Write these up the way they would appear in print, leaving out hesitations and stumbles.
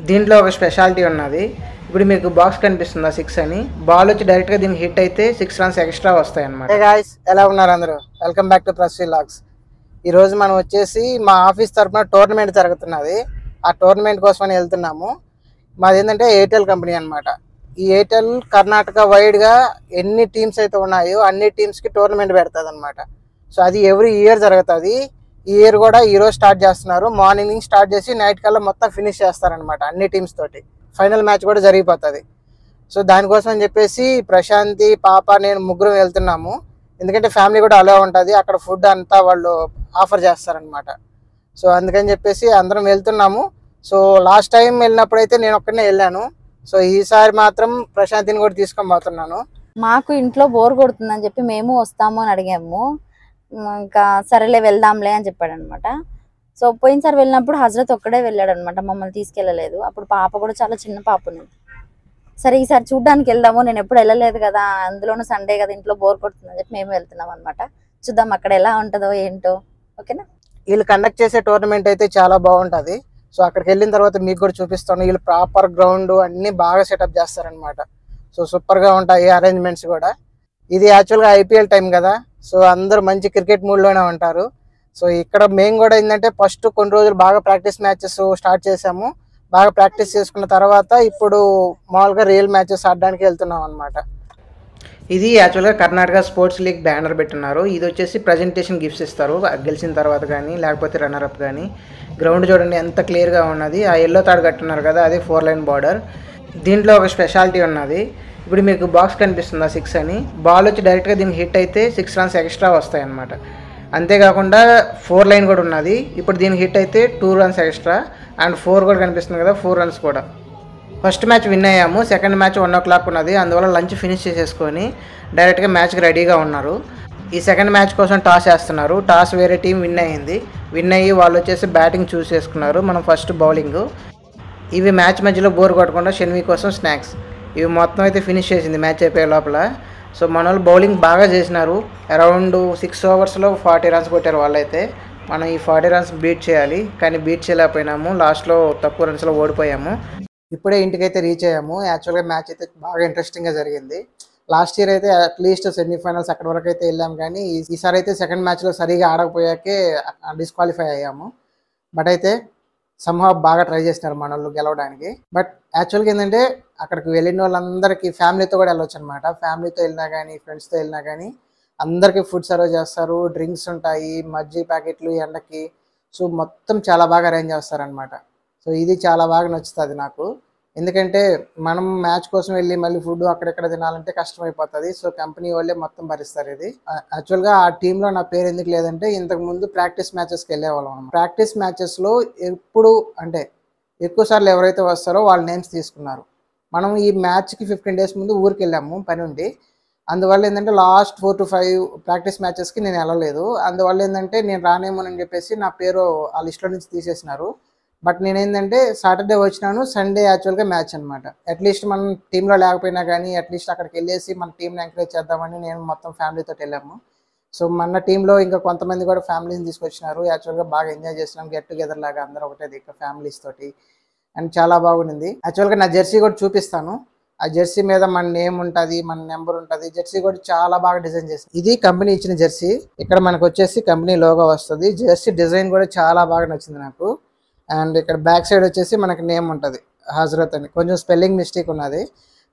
దీంట్లో ఒక స్పెషాలిటీ ఉన్నది. ఇప్పుడు మీకు బాక్స్ కనిపిస్తుందా 6 అని, బాల్ వచ్చి డైరెక్ట్గా దీనికి హిట్ అయితే 6 రన్స్ ఎక్స్ట్రా వస్తాయి అన్నమాట. హే గాయ్స్, ఎలా ఉన్నారు అందరూ? వెల్కమ్ బ్యాక్ టు ప్రస్ వ్లాగ్స్. ఈరోజు మనం వచ్చేసి మా ఆఫీస్ తరఫున టోర్నమెంట్ జరుగుతున్నది. ఆ టోర్నమెంట్ కోసమని వెళ్తున్నాము. మాది ఏంటంటే ఎయిర్టెల్ కంపెనీ అనమాట. ఈ ఎయిర్టెల్ కర్ణాటక వైడ్గా ఎన్ని టీమ్స్ అయితే ఉన్నాయో అన్ని టీమ్స్కి టోర్నమెంట్ పెడుతుంది అనమాట. సో అది ఎవ్రీ ఇయర్ జరుగుతుంది. ఈ ఇయర్ కూడా ఈరోజు స్టార్ట్ చేస్తున్నారు. మార్నింగ్ నుంచి స్టార్ట్ చేసి నైట్ కల్లా మొత్తం ఫినిష్ చేస్తారనమాట అన్ని టీమ్స్ తోటి. ఫైనల్ మ్యాచ్ కూడా జరిగిపోతుంది. సో దానికోసం అని చెప్పేసి ప్రశాంతి, పాప, నేను ముగ్గురు వెళ్తున్నాము. ఎందుకంటే ఫ్యామిలీ కూడా అలా ఉంటుంది. అక్కడ ఫుడ్ అంతా వాళ్ళు ఆఫర్ చేస్తారనమాట. సో అందుకని చెప్పేసి అందరం వెళ్తున్నాము. సో లాస్ట్ టైం వెళ్ళినప్పుడు అయితే నేను ఒక్కనే వెళ్ళాను. సో ఈసారి మాత్రం ప్రశాంతిని కూడా తీసుకొని పోతున్నాను. మాకు ఇంట్లో బోర్ కొడుతుందని చెప్పి మేము వస్తాము అని అడిగాము. ఇంకా సరేలే వెళ్దాంలే అని చెప్పాడు అనమాట. సో పోయినసారి వెళ్ళినప్పుడు హజరత్ ఒక్కడే వెళ్ళాడు అనమాట, మమ్మల్ని తీసుకెళ్ళలేదు. అప్పుడు పాప కూడా చాలా చిన్న పాప ఉన్నది. సరే ఈసారి చూడ్డానికి వెళ్దాము, నేను ఎప్పుడు వెళ్ళలేదు కదా, అందులోనూ సండే కదా, ఇంట్లో బోర్ కొడుతుందని చెప్పి మేము వెళ్తున్నాం అనమాట. చూద్దాం అక్కడ ఎలా ఉంటుందో ఏంటో. ఓకేనా? వీళ్ళు కండక్ట్ చేసే టోర్నమెంట్ అయితే చాలా బాగుంటుంది. సో అక్కడికి వెళ్ళిన తర్వాత మీకు కూడా చూపిస్తాను. వీళ్ళు ప్రాపర్ గ్రౌండ్ అన్నీ బాగా సెటప్ చేస్తారనమాట. సో సూపర్గా ఉంటాయి అరేంజ్మెంట్స్ కూడా. ఇది యాక్చువల్గా ఐపీఎల్ టైం కదా, సో అందరూ మంచి క్రికెట్ మూడ్లోనే ఉంటారు. సో ఇక్కడ మేము కూడా ఏంటంటే ఫస్ట్ కొన్ని రోజులు బాగా ప్రాక్టీస్ మ్యాచెస్ స్టార్ట్ చేసాము. బాగా ప్రాక్టీస్ చేసుకున్న తర్వాత ఇప్పుడు మామూలుగా రియల్ మ్యాచెస్ ఆడడానికి వెళ్తున్నాం అనమాట. ఇది యాక్చువల్గా కర్ణాటక స్పోర్ట్స్ లీగ్ బ్యానర్ పెట్టున్నారు. ఇది వచ్చేసి ప్రజెంటేషన్ గిఫ్ట్స్ ఇస్తారు గెలిచిన తర్వాత కానీ, లేకపోతే రన్నర్అప్ కానీ. గ్రౌండ్ చూడండి ఎంత క్లియర్గా ఉన్నది. ఆ ఎల్లో తాడు కట్టున్నారు కదా, అదే 4 లైన్ బార్డర్. దీంట్లో ఒక స్పెషాలిటీ ఉన్నది. ఇప్పుడు మీకు బాక్స్ కనిపిస్తుందా 6 అని, బాల్ వచ్చి డైరెక్ట్గా దీనికి హిట్ అయితే 6 రన్స్ ఎక్స్ట్రా వస్తాయి అన్నమాట. అంతేకాకుండా 4 లైన్ కూడా ఉన్నది. ఇప్పుడు దీనికి హిట్ అయితే 2 రన్స్ ఎక్స్ట్రా, అండ్ 4 కూడా కనిపిస్తుంది కదా, 4 రన్స్ కూడా. ఫస్ట్ మ్యాచ్ విన్ అయ్యాము. సెకండ్ మ్యాచ్ 1 o'clock ఉన్నది. అందువల్ల లంచ్ ఫినిష్ చేసేసుకొని డైరెక్ట్గా మ్యాచ్కి రెడీగా ఉన్నారు. ఈ సెకండ్ మ్యాచ్ కోసం టాస్ వేస్తున్నారు. టాస్ వేరే టీం విన్ అయ్యింది. విన్ అయ్యి వాళ్ళు వచ్చేసి బ్యాటింగ్ చూస్ చేసుకున్నారు. మనం ఫస్ట్ బౌలింగ్. ఇవి మ్యాచ్ మధ్యలో బోర్ కొట్టకుండా షెన్వి కోసం స్నాక్స్. ఇవి మొత్తం అయితే ఫినిష్ చేసింది మ్యాచ్ అయిపోయే లోపల. సో మన వాళ్ళు బౌలింగ్ బాగా చేసినారు. అరౌండ్ 6 ఓవర్స్లో 40 రన్స్ కొట్టారు వాళ్ళైతే. మనం ఈ 40 రన్స్ బీట్ చేయాలి, కానీ బీట్ చేయలేకపోయినాము. లాస్ట్లో తక్కువ రన్స్లో ఓడిపోయాము. ఇప్పుడే ఇంటికైతే రీచ్ అయ్యాము. యాక్చువల్గా మ్యాచ్ అయితే బాగా ఇంట్రెస్టింగ్గా జరిగింది. లాస్ట్ ఇయర్ అయితే అట్లీస్ట్ సెమీఫైనల్స్ అక్కడి వరకు అయితే వెళ్ళాము, కానీ ఈసారి అయితే సెకండ్ మ్యాచ్లో సరిగా ఆడకపోయాకే డిస్క్వాలిఫై అయ్యాము. బట్ అయితే సంహవ్ బాగా ట్రై చేసినారు మన వాళ్ళు గెలవడానికి. బట్ యాక్చువల్గా ఏంటంటే అక్కడికి వెళ్ళిన వాళ్ళందరికీ ఫ్యామిలీతో కూడా వెళ్ళొచ్చు అనమాట. ఫ్యామిలీతో వెళ్ళినా కానీ, ఫ్రెండ్స్తో వెళ్ళినా కానీ అందరికీ ఫుడ్ సర్వ్ చేస్తారు. డ్రింక్స్ ఉంటాయి, మజ్జి ప్యాకెట్లు ఎండకి. సో మొత్తం చాలా బాగా అరేంజ్ చేస్తారనమాట. సో ఇది చాలా బాగా నచ్చుతుంది నాకు. ఎందుకంటే మనం మ్యాచ్ కోసం వెళ్ళి మళ్ళీ ఫుడ్ అక్కడెక్కడ తినాలంటే కష్టమైపోతుంది. సో కంపెనీ వాళ్ళే మొత్తం భరిస్తారు ఇది. యాక్చువల్గా ఆ టీంలో నా పేరు ఎందుకు లేదంటే, ఇంతకు ముందు ప్రాక్టీస్ మ్యాచెస్కి వెళ్ళేవాళ్ళం అనమాట. ప్రాక్టీస్ మ్యాచెస్లో ఎప్పుడు అంటే ఎక్కువ సార్లు ఎవరైతే వస్తారో వాళ్ళ నేమ్స్ తీసుకున్నారు. మనం ఈ మ్యాచ్కి 15 days ముందు ఊరికి వెళ్ళాము పని ఉండి. అందువల్ల ఏంటంటే లాస్ట్ 4 to 5 ప్రాక్టీస్ మ్యాచెస్కి నేను వెళ్ళలేదు. అందువల్ల ఏంటంటే నేను రానేమోనని చెప్పేసి నా పేరు ఆ లిస్ట్లో నుంచి తీసేసినారు. బట్ నేనేంటంటే సాటర్డే వచ్చినాను, సండే యాక్చువల్గా మ్యాచ్ అనమాట. అట్లీస్ట్ మనం టీంలో లేకపోయినా కానీ అట్లీస్ట్ అక్కడికి వెళ్ళేసి మన టీంని ఎంకరేజ్ చేద్దామని నేను మొత్తం ఫ్యామిలీతో వెళ్ళాము. సో మన టీంలో ఇంకా కొంతమంది కూడా ఫ్యామిలీని తీసుకొచ్చినారు. యాక్చువల్గా బాగా ఎంజాయ్ చేసినాం, గెట్ టుగెదర్ లాగా అందరూ ఒకటే దిక్కు ఫ్యామిలీస్ తోటి. అండ్ చాలా బాగుండింది. యాక్చువల్గా నా జెర్సీ కూడా చూపిస్తాను. ఆ జెర్సీ మీద మన నేమ్ ఉంటుంది, మన నెంబర్ ఉంటుంది. జెర్సీ కూడా చాలా బాగా డిజైన్ చేసింది. ఇది కంపెనీ ఇచ్చిన జెర్సీ. ఇక్కడ మనకు వచ్చేసి కంపెనీ లోగో వస్తుంది. జెర్సీ డిజైన్ కూడా చాలా బాగా నచ్చింది నాకు. అండ్ ఇక్కడ బ్యాక్ సైడ్ వచ్చేసి మనకి నేమ్ ఉంటుంది, హజరత్ అని. కొంచెం స్పెల్లింగ్ మిస్టేక్ ఉన్నది,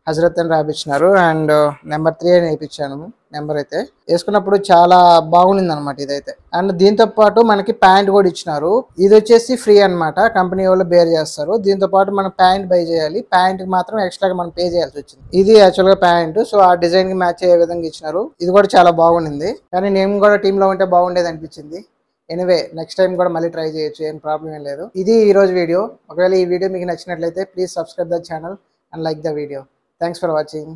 హజరత్ అని రాపించినారు. అండ్ నెంబర్ 3 అని వేయించాను. నెంబర్ అయితే వేసుకున్నప్పుడు చాలా బాగుండింది అనమాట ఇదైతే. అండ్ దీంతో పాటు మనకి ప్యాంట్ కూడా ఇచ్చినారు. ఇది వచ్చేసి ఫ్రీ అనమాట, కంపెనీ వాళ్ళు బేర్ చేస్తారు. దీంతో పాటు మనం ప్యాంట్ బై చేయాలి. ప్యాంట్కి మాత్రం ఎక్స్ట్రాగా మనం పే చేయాల్సి వచ్చింది. ఇది యాక్చువల్గా ప్యాంట్. సో ఆ డిజైన్కి మ్యాచ్ అయ్యే విధంగా ఇచ్చినారు. ఇది కూడా చాలా బాగుండింది, కానీ నేను కూడా టీంలో ఉంటే బాగుండేది అనిపించింది. ఎనివే నెక్స్ట్ టైం కూడా మళ్ళీ ట్రై చేయొచ్చు, ఏం ప్రాబ్లం ఏం లేదు. ఇది ఈరోజు వీడియో. ఒకవేళ ఈ వీడియో మీకు నచ్చినట్లయితే please subscribe the channel and like the video. Thanks for watching.